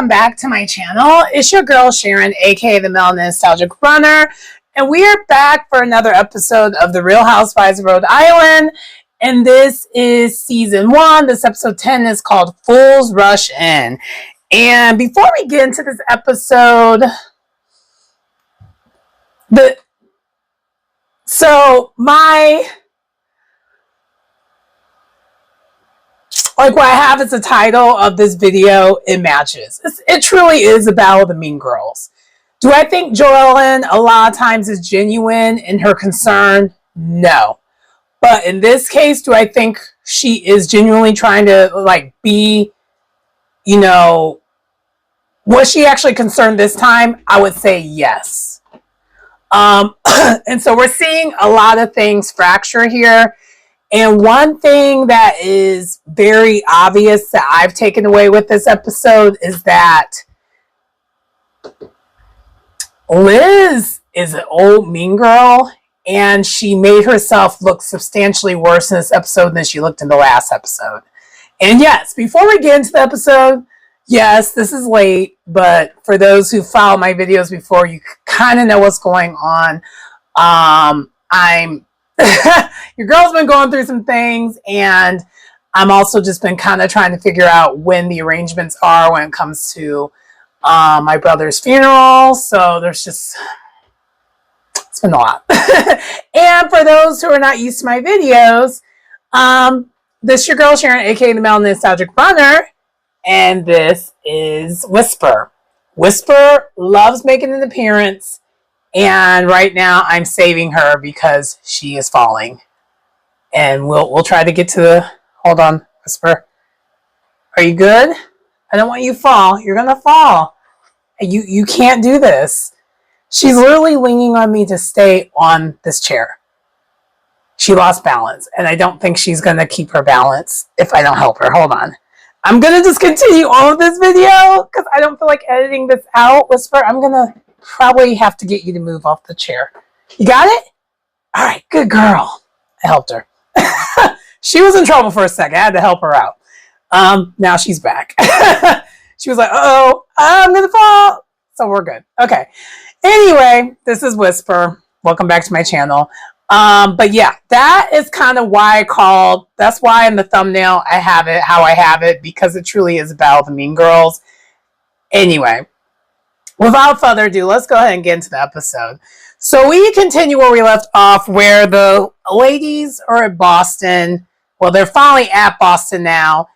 welcome back to my channel. It's your girl Sharon, aka the Melanin Nostalgic Runner, and we are back for another episode of the Real Housewives of Rhode Island. And this is season 1. This episode 10 is called Fools Rush In. And before we get into this episode, what I have as the title of this video, it matches. It truly is a battle of the mean girls. Do I think Joellen a lot of times is genuine in her concern? No. But in this case, do I think she is genuinely trying to be, was she actually concerned this time? I would say yes. And so we're seeing a lot of things fracture here. And one thing that is very obvious that I've taken away with this episode is that Liz is an old mean girl, and she made herself look substantially worse in this episode than she looked in the last episode. And yes, before we get into the episode, yes, this is late, but for those who follow my videos before, you kind of know what's going on. Your girl's been going through some things, and I'm also just been kind of trying to figure out when the arrangements are when it comes to my brother's funeral. So it's been a lot. And for those who are not used to my videos, this is your girl Sharon, aka the Melanin Nostalgic Runner, and this is Whisper. Whisper loves making an appearance. And right now I'm saving her because she is falling. And we'll try to get to the... Hold on, Whisper. Are you good? I don't want you to fall. You're going to fall. You can't do this. She's literally leaning on me to stay on this chair. She lost balance. And I don't think she's going to keep her balance if I don't help her. Hold on. I'm going to just continue on with this video because I don't feel like editing this out. Whisper, I'm going to... probably have to get you to move off the chair. You got it? All right, good girl. I helped her. She was in trouble for a second. I had to help her out. Now she's back. She was like, uh-oh, I'm going to fall. So we're good. Okay. Anyway, this is Whisper. Welcome back to my channel. But yeah, that is kind of why that's why in the thumbnail I have it how I have it, because it truly is about the mean girls. Anyway. Without further ado, let's go ahead and get into the episode. So we continue where we left off, where the ladies are at Boston. Well, they're finally at Boston now.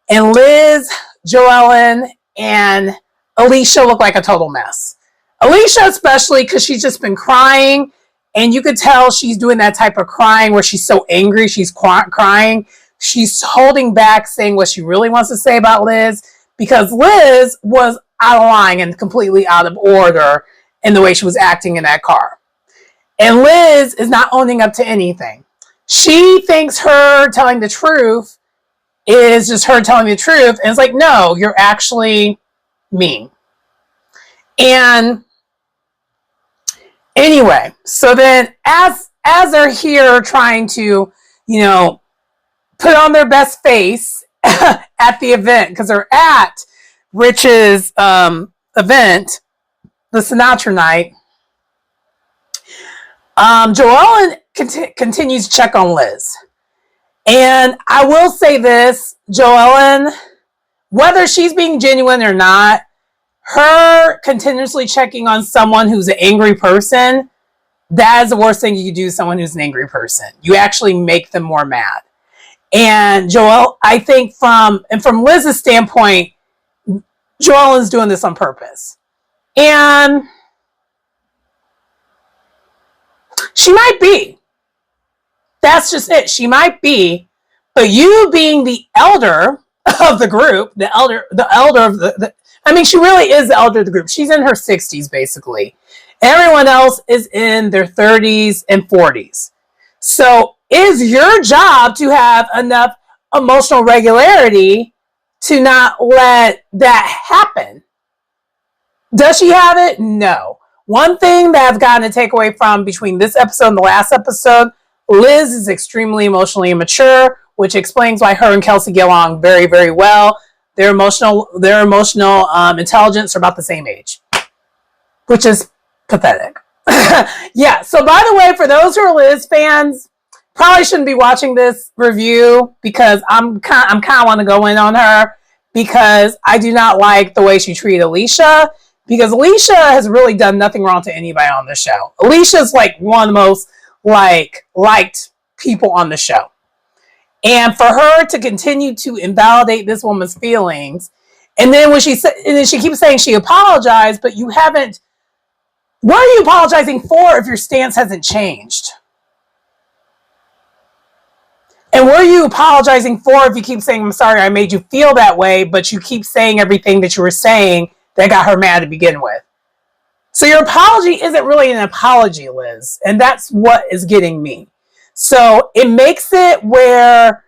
And Liz, Joellen, and Alicia look like a total mess. Alicia especially, because she's just been crying. And you could tell she's doing that type of crying where she's so angry, she's crying. She's holding back saying what she really wants to say about Liz, because Liz was out of line and completely out of order in the way she was acting in that car. And Liz is not owning up to anything. She thinks her telling the truth is just her telling the truth. And it's like, no, you're actually mean. And anyway, so then as they're here trying to, put on their best face at the event, because they're at Rich's event, the Sinatra night, Joellen continues to check on Liz. And I will say this, Joellen, whether she's being genuine or not, her continuously checking on someone who's an angry person, that is the worst thing you can do to someone who's an angry person. You actually make them more mad. And I think from Liz's standpoint, Joellen's doing this on purpose. And she might be. That's just it. She might be. But you being the elder of the group, the elder of she really is the elder of the group. She's in her 60s, basically. Everyone else is in their 30s and 40s. So it's your job to have enough emotional regularity to not let that happen. Does she have it? No. One thing that I've gotten to take away from between this episode and the last episode, Liz is extremely emotionally immature, which explains why her and Kelsey get along very, very well. their emotional intelligence are about the same age, which is pathetic. Yeah. So by the way, for those who are Liz fans, probably shouldn't be watching this review because I'm kind of want to go in on her because I do not like the way she treated Alicia, because Alicia has really done nothing wrong to anybody on the show. Alicia's like one of the most liked people on the show. And for her to continue to invalidate this woman's feelings, and then when she keeps saying she apologized, but you haven't. What are you apologizing for if your stance hasn't changed? And what are you apologizing for if you keep saying, I'm sorry, I made you feel that way, but you keep saying everything that you were saying that got her mad to begin with? So your apology isn't really an apology, Liz. And that's what is getting me. So it makes it where,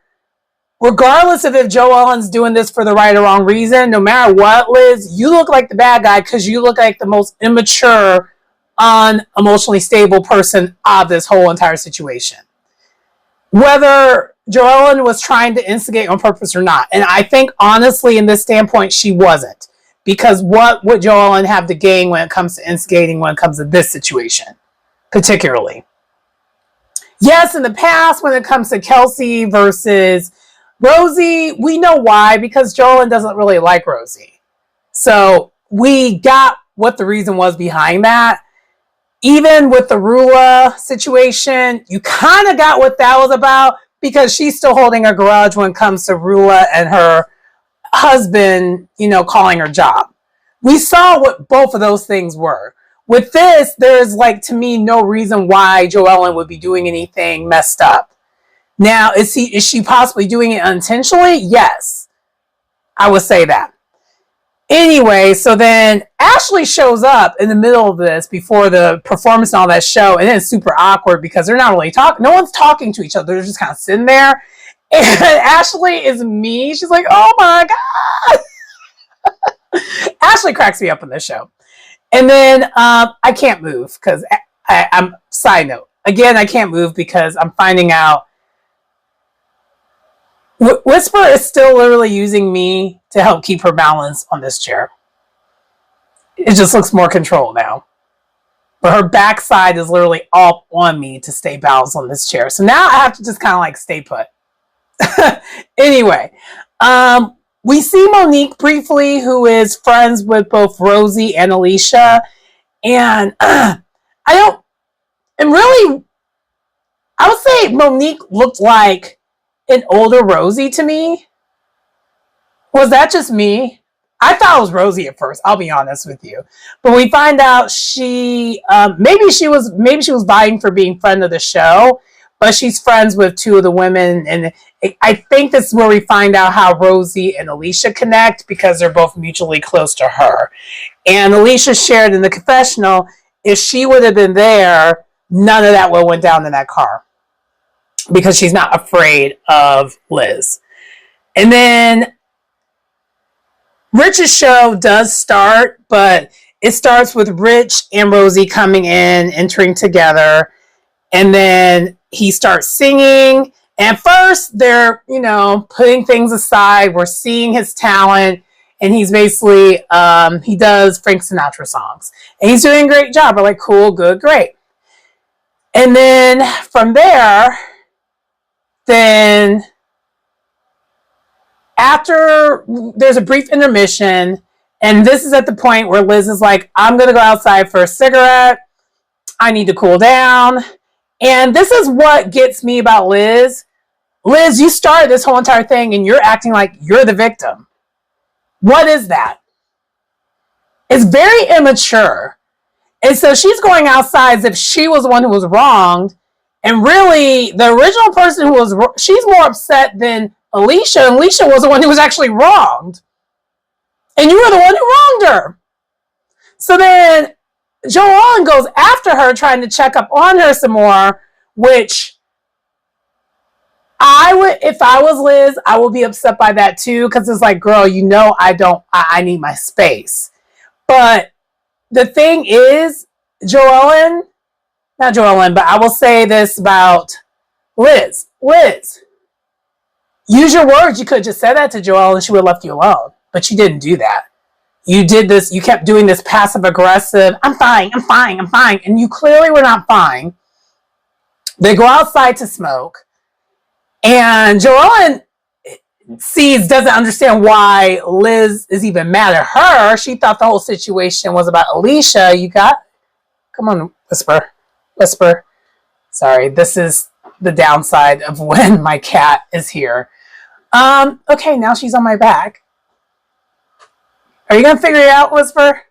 regardless of if Joe Ellen's doing this for the right or wrong reason, no matter what, Liz, you look like the bad guy because you look like the most immature, unemotionally stable person of this whole entire situation. Whether Joe Ellen was trying to instigate on purpose or not. And I think, honestly, in this standpoint, she wasn't. Because what would Joe Ellen have to gain when it comes to instigating, when it comes to this situation, particularly? Yes, in the past, when it comes to Kelsey versus Rosie, we know why, because Joe Ellen doesn't really like Rosie. So we got what the reason was behind that. Even with the Rula situation, you kind of got what that was about, because she's still holding a grudge when it comes to Rula and her husband, calling her job. We saw what both of those things were. With this, there's to me, no reason why Joe Ellen would be doing anything messed up. Now, is she possibly doing it unintentionally? Yes, I would say that. Anyway, so then Ashley shows up in the middle of this before the performance and all that show, and then it's super awkward because they're not really talking. No one's talking to each other. They're just kind of sitting there. And Ashley is me. She's like, oh my God. Ashley cracks me up in this show. And then I can't move because I'm, side note, again, I can't move because I'm finding out Whisper is still literally using me to help keep her balance on this chair. It just looks more controlled now. But her backside is literally all on me to stay balanced on this chair. So now I have to just kind of stay put. Anyway, we see Monique briefly, who is friends with both Rosie and Alicia. And I would say Monique looked like an older Rosie to me. Was that just me? I thought it was Rosie at first, I'll be honest with you. But we find out she maybe she was vying for being friend of the show, but she's friends with two of the women, and I think this is where we find out how Rosie and Alicia connect, because they're both mutually close to her. And Alicia shared in the confessional, if she would have been there, none of that would have went down in that car, because she's not afraid of Liz. And then Rich's show does start, but it starts with Rich and Rosie coming in, entering together, and then he starts singing. And first, they're, putting things aside. We're seeing his talent, and he's basically, he does Frank Sinatra songs. And he's doing a great job. We're like, cool, good, great. And then from there, then after there's a brief intermission, and this is at the point where Liz is like, I'm going to go outside for a cigarette. I need to cool down. And this is what gets me about Liz. Liz, you started this whole entire thing and you're acting like you're the victim. What is that? It's very immature. And so she's going outside as if she was the one who was wronged. And really, the original person who was, she's more upset than Alicia. And Alicia was the one who was actually wronged. And you were the one who wronged her. So then Joe Ellen goes after her, trying to check up on her some more, which I would, if I was Liz, I would be upset by that too, because it's like, girl, I need my space. But the thing is, not Joe Ellen, but I will say this about Liz. Liz, use your words. You could have just said that to Joelle and she would have left you alone. but you didn't do that. You did this, you kept doing this passive aggressive, I'm fine, I'm fine, I'm fine. And you clearly were not fine. They go outside to smoke. And Joellen doesn't understand why Liz is even mad at her. She thought the whole situation was about Alicia. Come on, whisper. Sorry, this is the downside of when my cat is here. Okay, now she's on my back. Are you gonna figure it out, Whisper?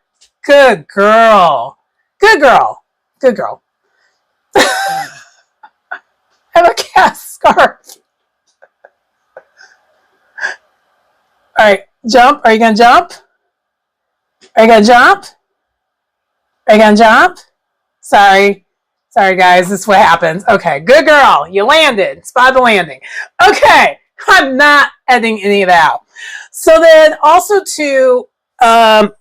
Good girl. Good girl. Good girl. I have a cat scarf. All right, jump. Are you gonna jump? Are you gonna jump? Are you gonna jump? Sorry, guys. This is what happens. Okay, good girl. You landed. Spot the landing. Okay, I'm not editing any of that out. So then, also too, I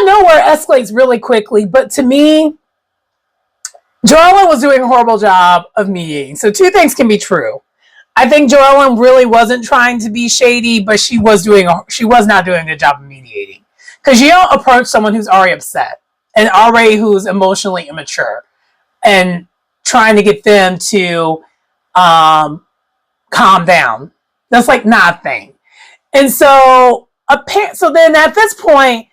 know where it escalates really quickly, but to me, Joellen was doing a horrible job of mediating. So two things can be true. I think Joellen really wasn't trying to be shady, but she was not doing a good job of mediating. Because you don't approach someone who's already upset and already who's emotionally immature and trying to get them to calm down. That's like not a thing. And so then at this point,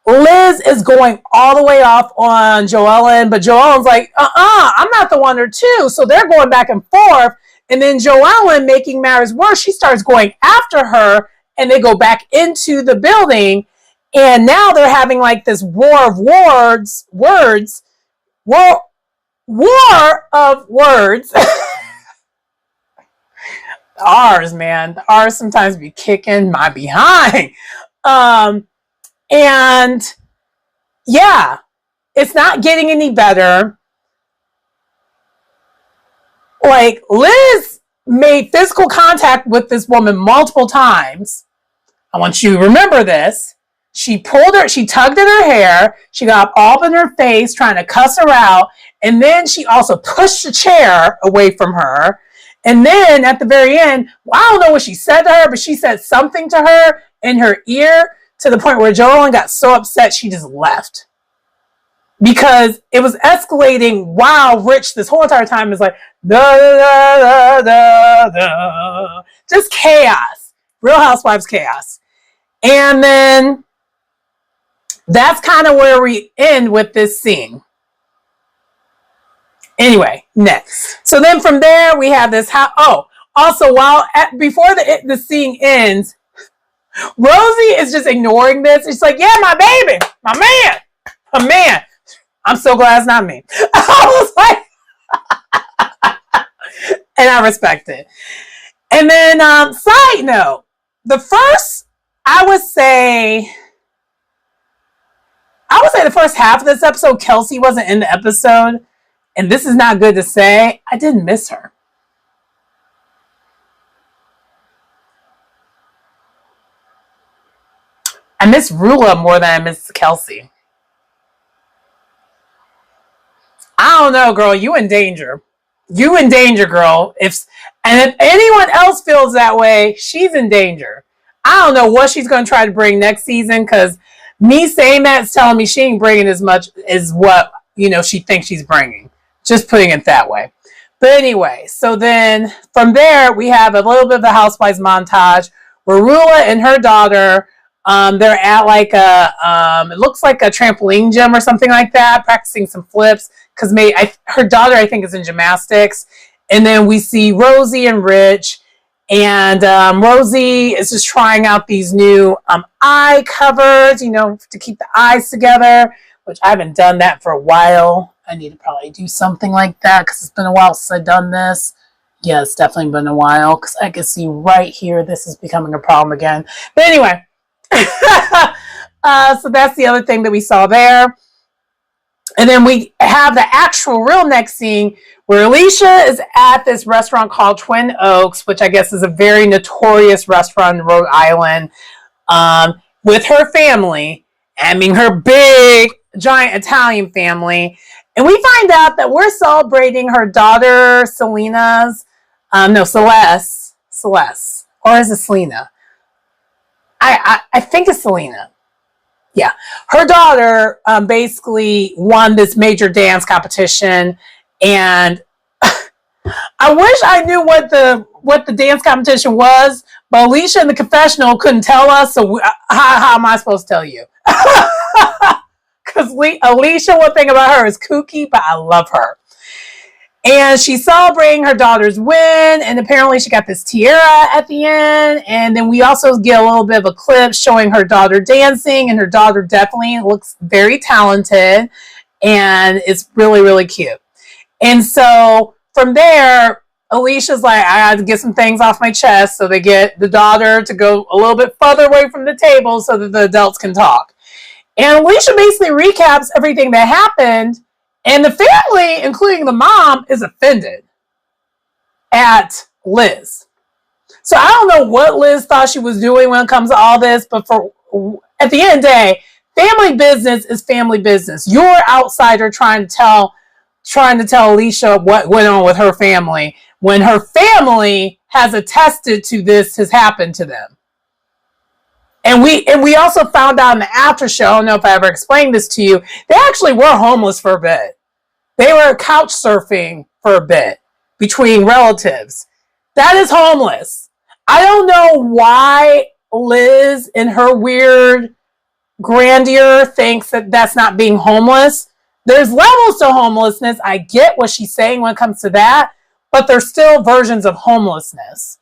Liz is going all the way off on Joellen, but Joellen's like, I'm not the one or two. So they're going back and forth. And then Joellen, making matters worse, she starts going after her and they go back into the building. And now they're having like this war of words. The R's, man. The R's sometimes be kicking my behind. And yeah, it's not getting any better. Like, Liz made physical contact with this woman multiple times. I want you to remember this. She tugged at her hair. She got all up in her face trying to cuss her out. And then she also pushed the chair away from her. And then at the very end, I don't know what she said to her, but she said something to her in her ear to the point where Joellen got so upset she just left. Because it was escalating while Rich this whole entire time is like, da, da, da, da, da. Just chaos. Real Housewives chaos. And then that's kind of where we end with this scene. Anyway, next. So then from there, we have this also before the scene ends, Rosie is just ignoring this. It's like, yeah, my baby, my man. I'm so glad it's not me. I was like, and I respect it. And then, side note, I would say the first half of this episode, Kelsey wasn't in the episode. And this is not good to say. I didn't miss her. I miss Rula more than I miss Kelsey. I don't know, girl. You in danger. You in danger, girl. If anyone else feels that way, she's in danger. I don't know what she's going to try to bring next season, because me saying that is telling me she ain't bringing as much as what, she thinks she's bringing. Just putting it that way. But anyway, so then from there, we have a little bit of the Housewives montage where Rula and her daughter, they're at like it looks like a trampoline gym or something like that, practicing some flips, because her daughter, I think, is in gymnastics. And then we see Rosie and Rich, and Rosie is just trying out these new eye covers, to keep the eyes together, which I haven't done that for a while. I need to probably do something like that because it's been a while since I've done this. Yeah, it's definitely been a while because I can see right here this is becoming a problem again. But anyway, so that's the other thing that we saw there. And then we have the actual real next scene where Alicia is at this restaurant called Twin Oaks, which I guess is a very notorious restaurant in Rhode Island, with her family. I mean, her big, giant Italian family. And we find out that we're celebrating her daughter, Celeste. Or is it Selena? I think it's Selena. Yeah. Her daughter basically won this major dance competition, and I wish I knew what the dance competition was, but Alicia in the confessional couldn't tell us, so how am I supposed to tell you? Because Alicia, one thing about her is kooky, but I love her. And she's celebrating her daughter's win, and apparently she got this tiara at the end. And then we also get a little bit of a clip showing her daughter dancing, and her daughter definitely looks very talented, and it's really, really cute. And so from there, Alicia's like, I had to get some things off my chest, so they get the daughter to go a little bit further away from the table so that the adults can talk. And Alicia basically recaps everything that happened, and the family, including the mom, is offended at Liz. So I don't know what Liz thought she was doing when it comes to all this, but at the end of the day, family business is family business. You're an outsider trying to tell Alicia what went on with her family when her family has attested to this has happened to them. And we also found out in the after show, I don't know if I ever explained this to you, they actually were homeless for a bit. They were couch surfing for a bit between relatives. That is homeless. I don't know why Liz in her weird grandeur thinks that that's not being homeless. There's levels to homelessness. I get what she's saying when it comes to that, but there's still versions of homelessness.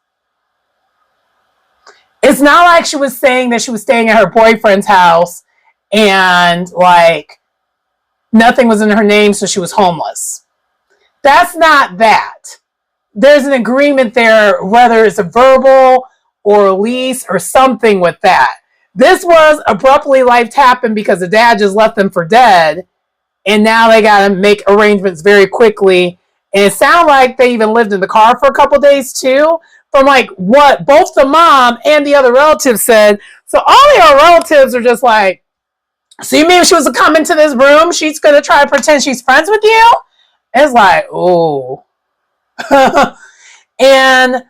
It's not like she was saying that she was staying at her boyfriend's house and like nothing was in her name, so she was homeless. That's not that. There's an agreement there, whether it's a verbal or a lease or something with that. This was abruptly life happened because the dad just left them for dead, and now they got to make arrangements very quickly. And it sounded like they even lived in the car for a couple days too, from like what both the mom and the other relatives said. So all the other relatives are just like, so you mean she was to come into this room, she's going to try to pretend she's friends with you? It's like, oh. And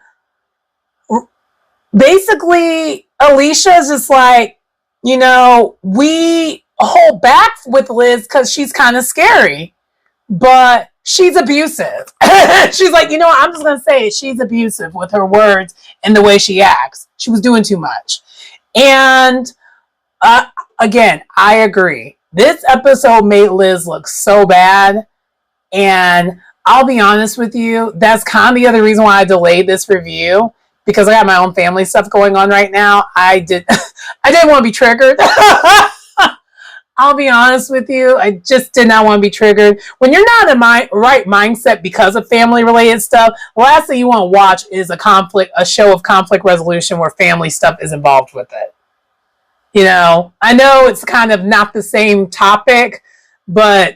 basically, Alicia is just like, you know, we hold back with Liz because she's kind of scary, but she's abusive. She's like, you know what? I'm just going to say it. She's abusive with her words and the way she acts. She was doing too much. And again, I agree. This episode made Liz look so bad. And I'll be honest with you, that's kind of the other reason why I delayed this review, because I got my own family stuff going on right now. I didn't want to be triggered. I'll be honest with you. I just did not want to be triggered. When you're not in the right mindset because of family related stuff, the last thing you want to watch is a show of conflict resolution where family stuff is involved with it. You know, I know it's kind of not the same topic, but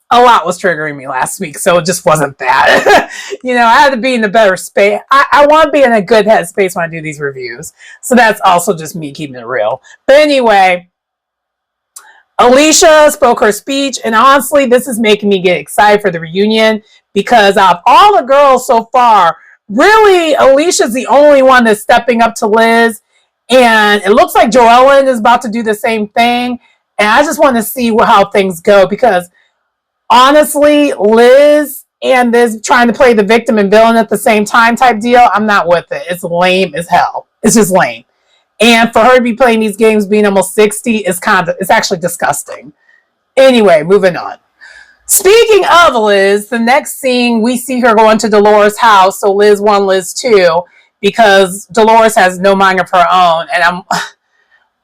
a lot was triggering me last week, so it just wasn't that. You know, I had to be in a better space. I want to be in a good headspace when I do these reviews. So that's also just me keeping it real. But anyway, Alicia spoke her speech, and honestly, this is making me get excited for the reunion because out of all the girls so far, really, Alicia's the only one that's stepping up to Liz, and it looks like Joellen is about to do the same thing, and I just want to see how things go because honestly, Liz and this trying to play the victim and villain at the same time type deal, I'm not with it. It's lame as hell. It's just lame. And for her to be playing these games being almost 60 it's actually disgusting. Anyway, moving on. Speaking of Liz, the next scene we see her going to Dolores' house. So Liz 1, Liz 2, because Dolores has no mind of her own. And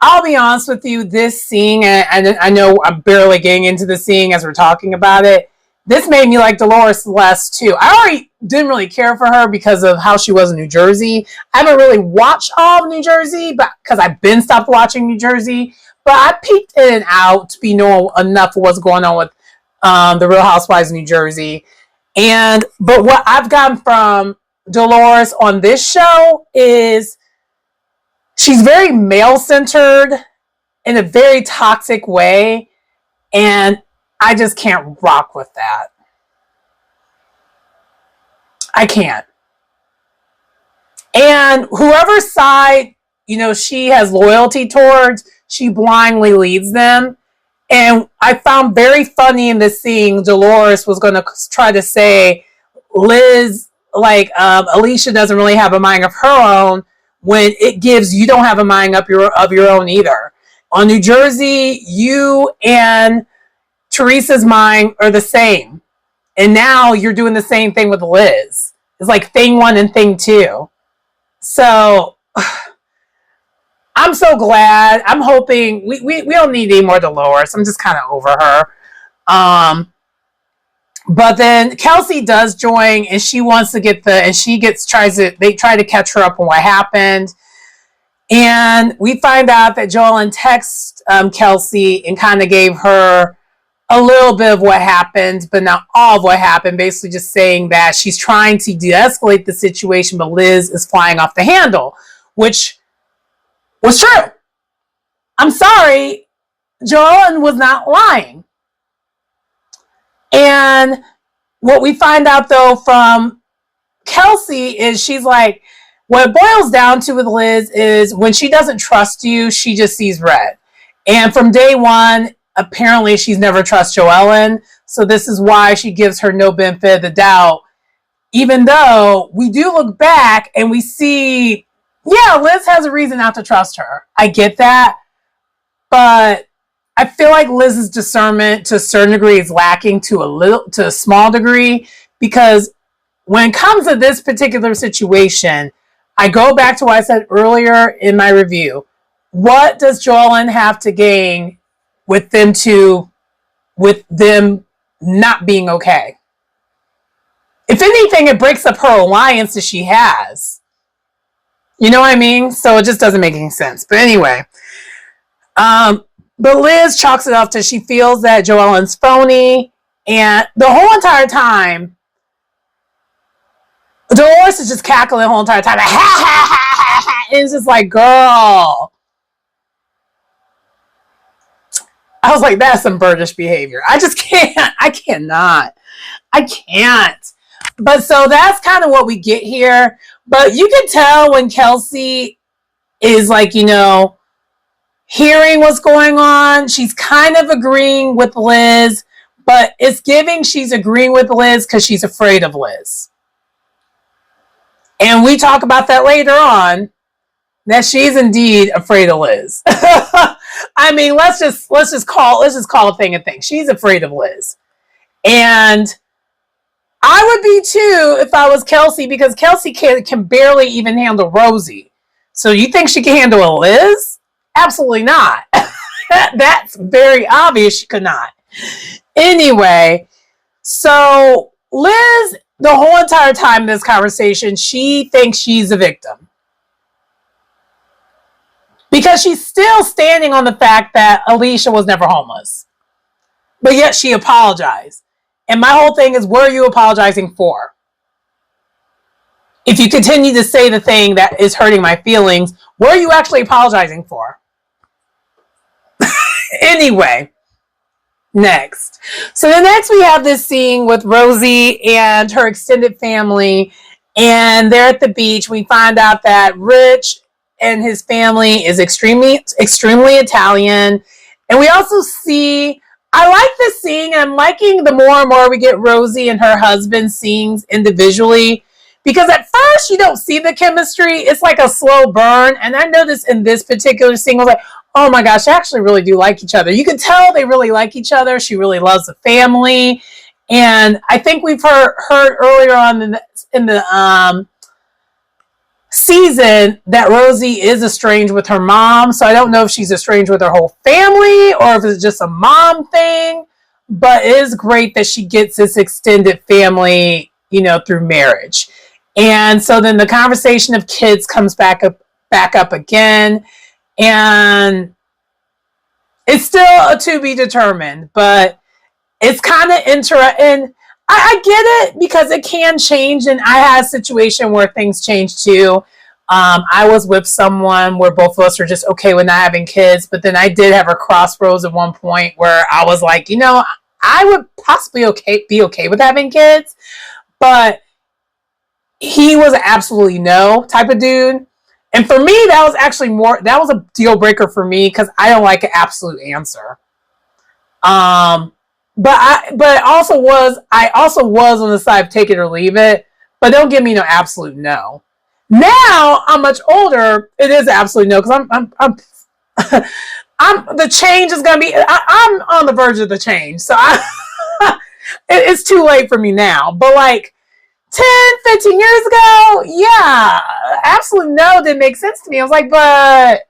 I'll be honest with you, this scene, and I know I'm barely getting into the scene as we're talking about it, this made me like Dolores less too. I already didn't really care for her because of how she was in New Jersey. I haven't really watched all of New Jersey, but because I've been stopped watching New Jersey, but I peeked in and out to be knowing enough of what's going on with the Real Housewives of New Jersey. But what I've gotten from Dolores on this show is she's very male-centered in a very toxic way, and I just can't rock with that. I can't. And whoever's side she has loyalty towards, she blindly leads them. And I found very funny in this scene, Dolores was going to try to say, Liz, like, Alicia doesn't really have a mind of her own, when it gives you don't have a mind of your own either. On New Jersey, you and Teresa's mind are the same. And now you're doing the same thing with Liz. It's like thing one and thing two. So I'm so glad. I'm hoping we don't need any more Dolores. I'm just kind of over her. But then Kelsey does join, and she wants to get they try to catch her up on what happened. And we find out that Joellen texts Kelsey and kind of gave her a little bit of what happened, but not all of what happened, basically just saying that she's trying to de-escalate the situation, but Liz is flying off the handle, which was true. I'm sorry, Joellen was not lying. And what we find out, though, from Kelsey is she's like, what it boils down to with Liz is when she doesn't trust you, she just sees red. And from day one, apparently she's never trusted Joellen. So this is why she gives her no benefit of the doubt, even though we do look back and we see, yeah, Liz has a reason not to trust her. I get that. But I feel like Liz's discernment to a certain degree is lacking to a small degree, because when it comes to this particular situation, I go back to what I said earlier in my review. What does Joellen have to gain with them not being okay? If anything, it breaks up her alliance that she has. You know what I mean? So it just doesn't make any sense. But anyway, but Liz chalks it up to she feels that Joellen's phony, and the whole entire time, Dolores is just cackling the whole entire time. Like, ha, ha, ha, ha, ha. And it's just like, girl. I was like, that's some birdish behavior. I just can't. I cannot. I can't. But so that's kind of what we get here. But you can tell when Kelsey is like, hearing what's going on. She's kind of agreeing with Liz, but it's giving she's agreeing with Liz because she's afraid of Liz. And we talk about that later on, that she's indeed afraid of Liz. I mean, let's just call a thing a thing. She's afraid of Liz. And I would be too if I was Kelsey, because Kelsey can barely even handle Rosie. So you think she can handle a Liz? Absolutely not. That's very obvious she could not. Anyway, so Liz, the whole entire time in this conversation, she thinks she's a victim. Because she's still standing on the fact that Alicia was never homeless. But yet she apologized. And my whole thing is, what are you apologizing for? If you continue to say the thing that is hurting my feelings, what are you actually apologizing for? Anyway, next. So the next we have this scene with Rosie and her extended family, and they're at the beach. We find out that Rich and his family is extremely Italian. And we also see, I like this scene. I'm liking the more and more we get Rosie and her husband scenes individually, because at first you don't see the chemistry. It's like a slow burn. And I noticed in this particular scene, I was like, oh my gosh, they actually really do like each other. You can tell they really like each other. She really loves the family. And I think we've heard earlier on in the season that Rosie is estranged with her mom. So I don't know if she's estranged with her whole family or if it's just a mom thing. But it is great that she gets this extended family, through marriage. And so then the conversation of kids comes back up again. And it's still a to be determined, but it's kind of interesting. I get it, because it can change, and I had a situation where things change too. I was with someone where both of us were just okay with not having kids, but then I did have a crossroads at one point where I was like, I would possibly be okay with having kids, but he was an absolutely no type of dude. And for me, that was actually that was a deal breaker for me because I don't like an absolute answer. But I also was on the side of take it or leave it, but don't give me no absolute no. Now I'm much older. It is absolute no because I'm the change is gonna be. I'm on the verge of the change, so it's too late for me now. But like 10, 15 years ago, yeah, absolute no didn't make sense to me. I was like, but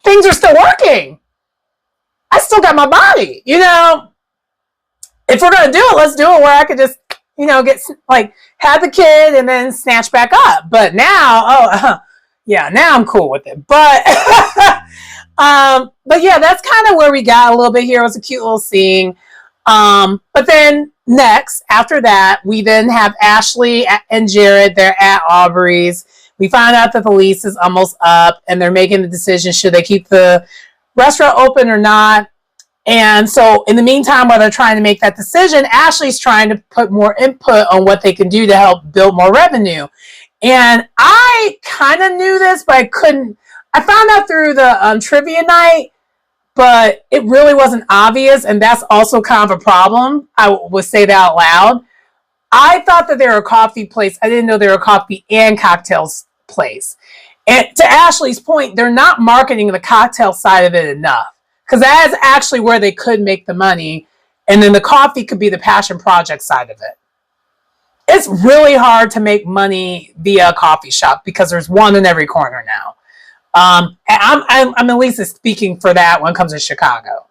things are still working. I still got my body, you know. If we're gonna do it, let's do it where I could just, you know, get like have the kid and then snatch back up. But now, yeah, now I'm cool with it. But, but yeah, that's kind of where we got a little bit here. It was a cute little scene. But then next, after that, we then have Ashley and Jared. They're at Aubrey's. We find out that the lease is almost up, and they're making the decision should they keep the restaurant open or not. And so in the meantime, while they're trying to make that decision, Ashley's trying to put more input on what they can do to help build more revenue. And I kind of knew this, but I couldn't. I found out through the trivia night, but it really wasn't obvious. And that's also kind of a problem. I would say that out loud. I thought that they were a coffee place. I didn't know they were a coffee and cocktails place. And to Ashley's point, they're not marketing the cocktail side of it enough. Because that is actually where they could make the money. And then the coffee could be the passion project side of it. It's really hard to make money via a coffee shop because there's one in every corner now. And I'm at least speaking for that when it comes to Chicago.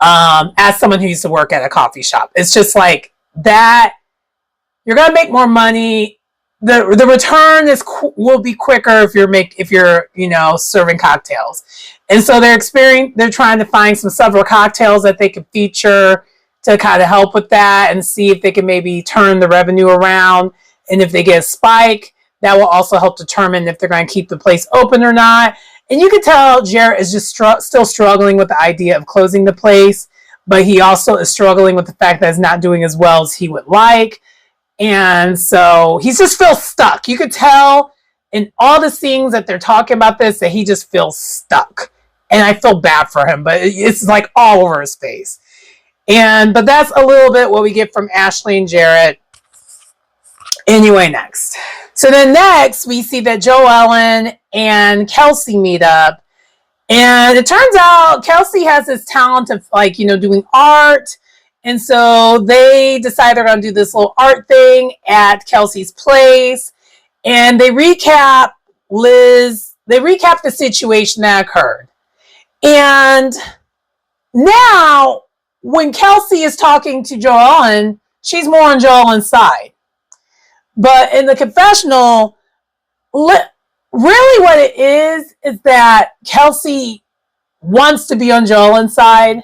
As someone who used to work at a coffee shop. It's just like that. You're going to make more money. The return will be quicker if you're you know serving cocktails. And so they're trying to find several cocktails that they could feature to kind of help with that and see if they can maybe turn the revenue around. And if they get a spike, that will also help determine if they're going to keep the place open or not. And you can tell Jared is just still struggling with the idea of closing the place, but he also is struggling with the fact that it's not doing as well as he would like. And so he just feels stuck. You could tell in all the scenes that they're talking about this that he just feels stuck. And I feel bad for him, but it's like all over his face. But that's a little bit what we get from Ashley and Jared. Anyway, next. So then next we see that Joellen and Kelsey meet up. And it turns out Kelsey has this talent of like, you know, doing art. And so they decide they're going to do this little art thing at Kelsey's place. And they recap the situation that occurred. And now, when Kelsey is talking to Joellen, she's more on Joellen's side. But in the confessional, really what it is that Kelsey wants to be on Joellen's side,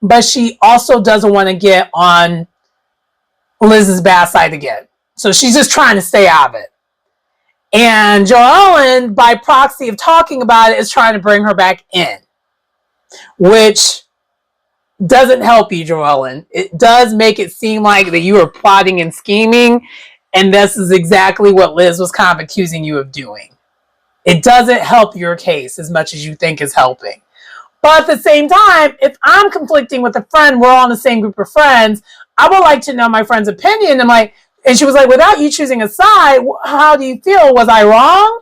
but she also doesn't want to get on Liz's bad side again. So she's just trying to stay out of it. And Joellen, by proxy of talking about it, is trying to bring her back in, which doesn't help you, Joellen. It does make it seem like that you are plotting and scheming, and this is exactly what Liz was kind of accusing you of doing. It doesn't help your case as much as you think is helping. But at the same time, if I'm conflicting with a friend, we're all in the same group of friends, I would like to know my friend's opinion. And she was like, without you choosing a side, how do you feel? Was I wrong?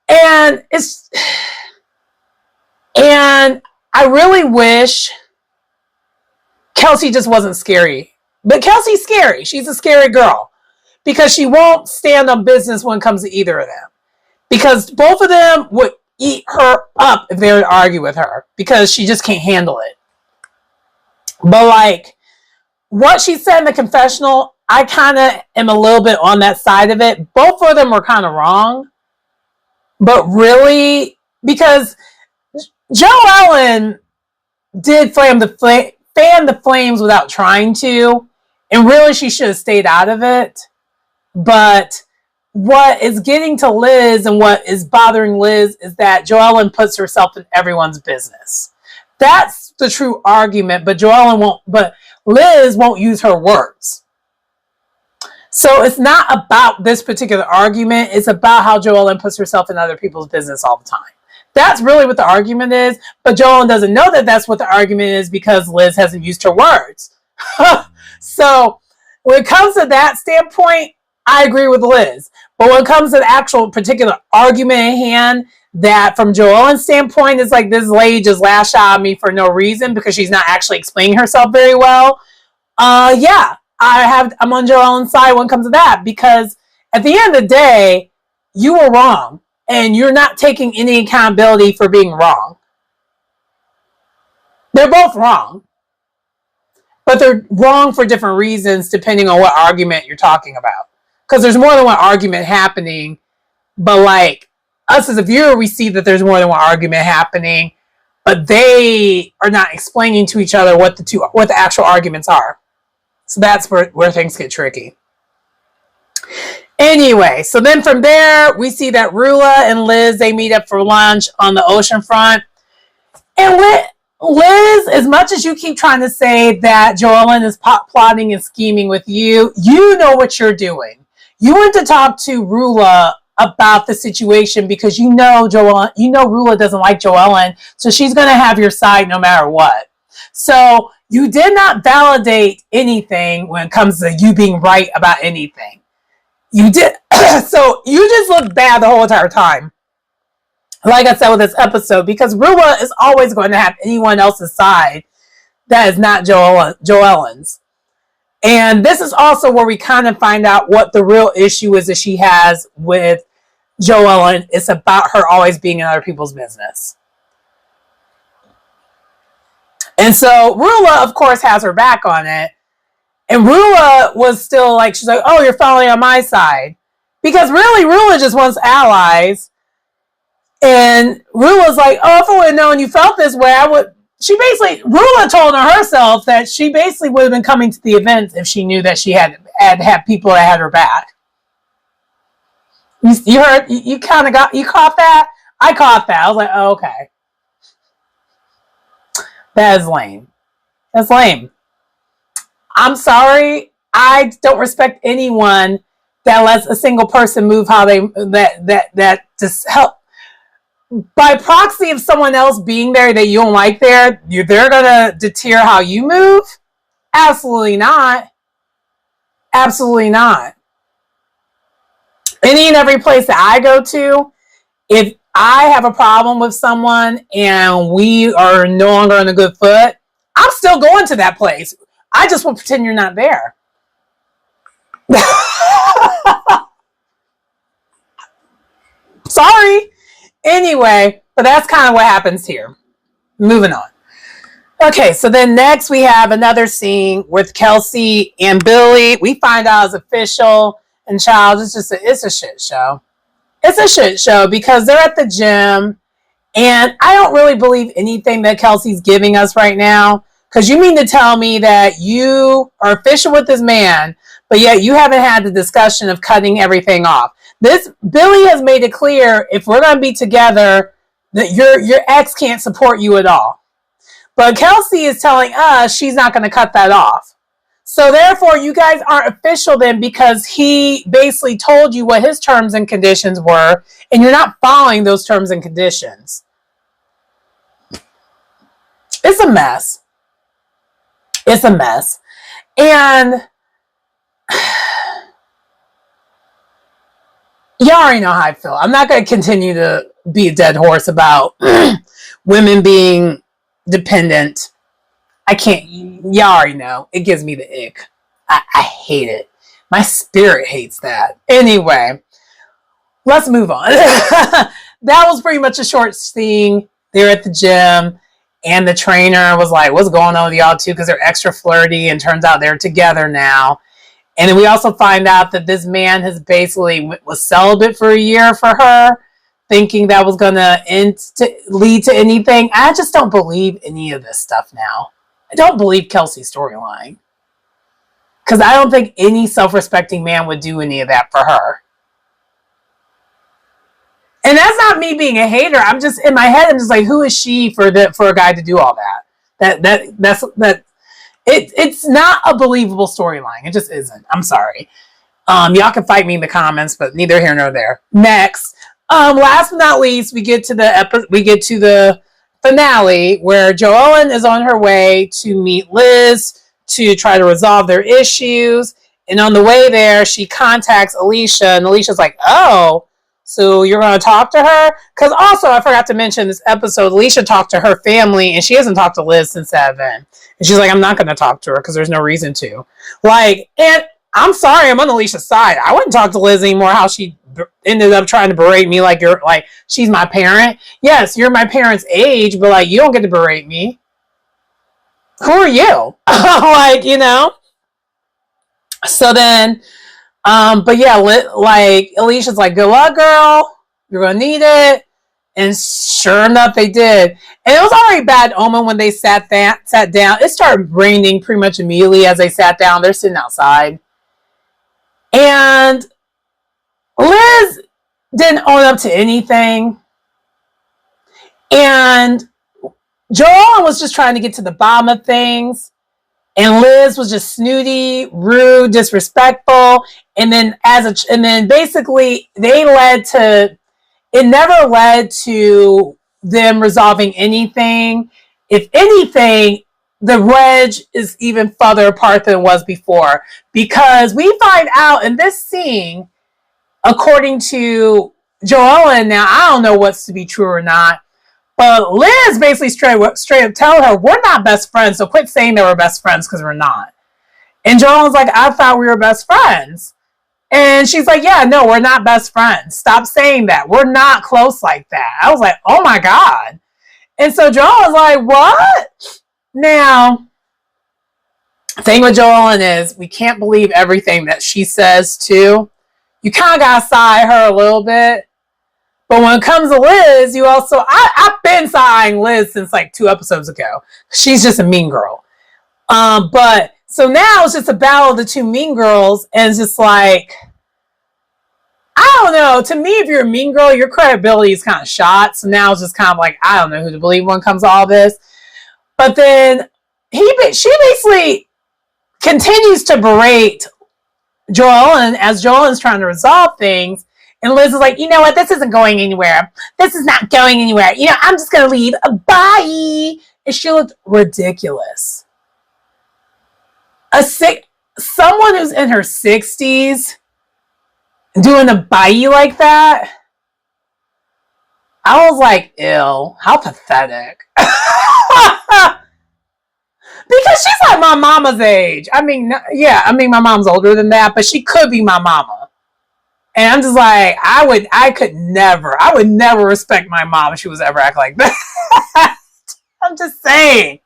And I really wish Kelsey just wasn't scary. But Kelsey's scary. She's a scary girl. Because she won't stand on business when it comes to either of them. Because both of them would eat her up if they would argue with her. Because she just can't handle it. But like, what she said in the confessional, I kind of am a little bit on that side of it. Both of them were kind of wrong. But really, because Joe Ellen did fan the flames without trying to. And really, she should have stayed out of it. But what is getting to Liz and what is bothering Liz is that Joellen puts herself in everyone's business. That's the true argument, but Liz won't use her words. So it's not about this particular argument. It's about how Joellen puts herself in other people's business all the time. That's really what the argument is. But Joellen doesn't know that that's what the argument is because Liz hasn't used her words. So when it comes to that standpoint, I agree with Liz. But when it comes to the actual particular argument at hand, that from Joellen's standpoint is like this lady just lashed out at me for no reason because she's not actually explaining herself very well. Yeah, I'm on Joellen's side when it comes to that because at the end of the day, you were wrong and you're not taking any accountability for being wrong. They're both wrong, but they're wrong for different reasons depending on what argument you're talking about. Because there's more than one argument happening, but like us as a viewer, we see that there's more than one argument happening, but they are not explaining to each other what the actual arguments are. So that's where things get tricky. Anyway, so then from there, we see that Rula and Liz, they meet up for lunch on the ocean front. And Liz, as much as you keep trying to say that Joellen is plotting and scheming with you, you know what you're doing. You went to talk to Rula about the situation because you know Rula doesn't like Joellen, so she's going to have your side no matter what. So you did not validate anything when it comes to you being right about anything. You did. So you just look bad the whole entire time. Like I said with this episode, because Rula is always going to have anyone else's side that is not Joellen's. And this is also where we kind of find out what the real issue is that she has with Joellen. It's about her always being in other people's business. And so Rula, of course, has her back on it. And Rula was still like, she's like, oh, you're finally on my side. Because really, Rula just wants allies. And Rula's like, oh, if I would have known you felt this way, I would. Rula told herself that she basically would have been coming to the events if she knew that she had people that had her back. You heard, you caught that? I caught that. I was like, oh, okay. That is lame. That's lame. I'm sorry. I don't respect anyone that lets a single person move how they, that just help. By proxy of someone else being there that you don't like they're going to deter how you move? Absolutely not. Absolutely not. Any and every place that I go to, if I have a problem with someone and we are no longer on a good foot, I'm still going to that place. I just will pretend you're not there. Sorry. Anyway, but that's kind of what happens here. Moving on. Okay, so then next we have another scene with Kelsey and Billy. We find out it's official, and child, it's a shit show. It's a shit show because they're at the gym, and I don't really believe anything that Kelsey's giving us right now. Because you mean to tell me that you are official with this man, but yet you haven't had the discussion of cutting everything off. Billy has made it clear if we're going to be together that your ex can't support you at all. But Kelsey is telling us she's not going to cut that off. So therefore, you guys aren't official then because he basically told you what his terms and conditions were, and you're not following those terms and conditions. It's a mess. It's a mess. And you already know how I feel. I'm not going to continue to be a dead horse about women being dependent. I can't. You already know. It gives me the ick. I hate it. My spirit hates that. Anyway, let's move on. That was pretty much a short scene. They're at the gym, and the trainer was like, what's going on with y'all two? Because they're extra flirty, and turns out they're together now. And then we also find out that this man has basically was celibate for a year for her, thinking that was going to lead to anything. I just don't believe any of this stuff now. I don't believe Kelsey's storyline. Because I don't think any self-respecting man would do any of that for her. And that's not me being a hater. I'm just, in my head, I'm just like, who is she for a guy to do all that? It's not a believable storyline. It just isn't. I'm sorry. Y'all can fight me in the comments, but neither here nor there. Next, last but not least, we get to the finale where Joellen is on her way to meet Liz to try to resolve their issues. And on the way there, she contacts Alicia, and Alicia's like, "Oh, so you're going to talk to her?" Because also, I forgot to mention this episode, Alicia talked to her family, and she hasn't talked to Liz since that event. And she's like, "I'm not going to talk to her because there's no reason to." And I'm sorry, I'm on Alicia's side. I wouldn't talk to Liz anymore. How she ended up trying to berate me like she's my parent. Yes, you're my parent's age, but you don't get to berate me. Who are you? So then, but yeah, Alicia's like, "Good luck, girl. You're gonna need it." And sure enough, they did. And it was already bad omen when they sat down. It started raining pretty much immediately as they sat down. They're sitting outside. And Liz didn't own up to anything. And Joellen was just trying to get to the bottom of things. And Liz was just snooty, rude, disrespectful. And then basically it never led to them resolving anything. If anything, the wedge is even further apart than it was before, because we find out in this scene, according to Joellen, now I don't know what's to be true or not, but Liz basically straight up tell her, "We're not best friends, so quit saying that we're best friends, because we're not." And Joellen's like, "I thought we were best friends." And she's like, "Yeah, no, we're not best friends. Stop saying that. We're not close like that." I was like, oh my God. And so Joellen was like, "What?" Now, the thing with Joellen is we can't believe everything that she says too. You kind of got to side her a little bit. But when it comes to Liz, I've been siding Liz since 2 episodes ago. She's just a mean girl. But so now it's just a battle of the two mean girls. And it's just I don't know. To me, if you're a mean girl, your credibility is kind of shot. So now it's just kind of I don't know who to believe when it comes to all this. But then she basically continues to berate Joellen as Joellen's trying to resolve things. And Liz is like, "You know what? This isn't going anywhere. This is not going anywhere. I'm just going to leave. Bye." And she looked ridiculous. Someone who's in her 60s doing a bye like that. I was like, ew, how pathetic. Because she's like my mama's age. I mean, my mom's older than that, but she could be my mama. And I'm just like, I would never respect my mom if she was ever act like that. I'm just saying.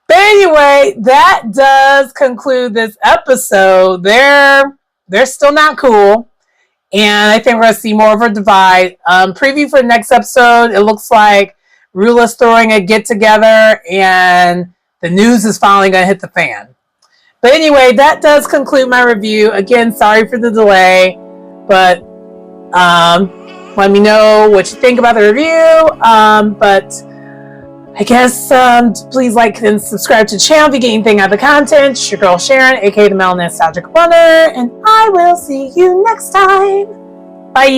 But anyway, that does conclude this episode. They're still not cool. And I think we're going to see more of a divide. Preview for the next episode, it looks like Rula's throwing a get-together and the news is finally going to hit the fan. But anyway, that does conclude my review. Again, sorry for the delay. But let me know what you think about the review. But I guess please like and subscribe to the channel if you get anything out of the content. It's your girl Sharon, aka the Mel Nostalgic Runner, and I will see you next time. Bye.